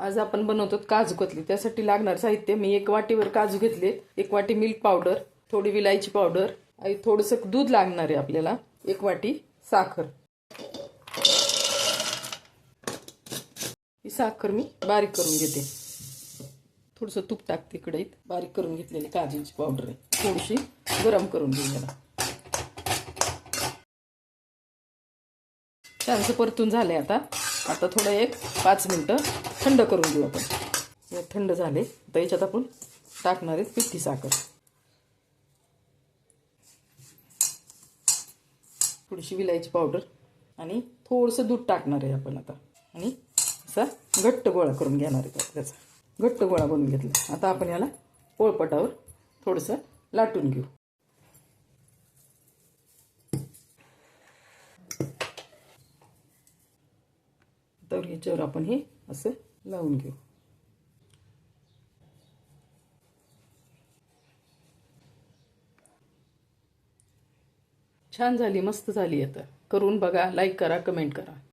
आज आपण बनवतो काजू कतली. त्यासाठी लागणार साहित्य मी 1 वाटीवर काजू घेतले, 1 वाटी मिल्क पावडर, थोडी विलायची पावडर आणि थोडंसं दूध लागणार आहे आपल्याला, 1 वाटी साखर. ही साखर मी बारीक करून घेते. थोडंसं तूप टाकते कढईत. बारीक करून घेतलेली काजूची पावडर आहे, थोडीशी गरम करून घेऊ याला. छानसं परतून झालंय. आता थोडं 5 मिनिटं थंड करून घेऊ आपण. हे थंड झाले तर याच्यात आपण टाकणार आहे पिठी साखर, थोडीशी विलायची पावडर आणि थोडंसं दूध टाकणार आहे आपण आता. आणि असा घट्ट गोळा करून घेणार आहे. त्याचा घट्ट गोळा बनवून घेतला. आता आपण याला पोळपाटावर थोडंसं लाटून घेऊ. तर याच्यावर आपण हे असं लावून घेऊ. छान झाली, मस्त झाली. आता करून बघा, लाईक करा, कमेंट करा.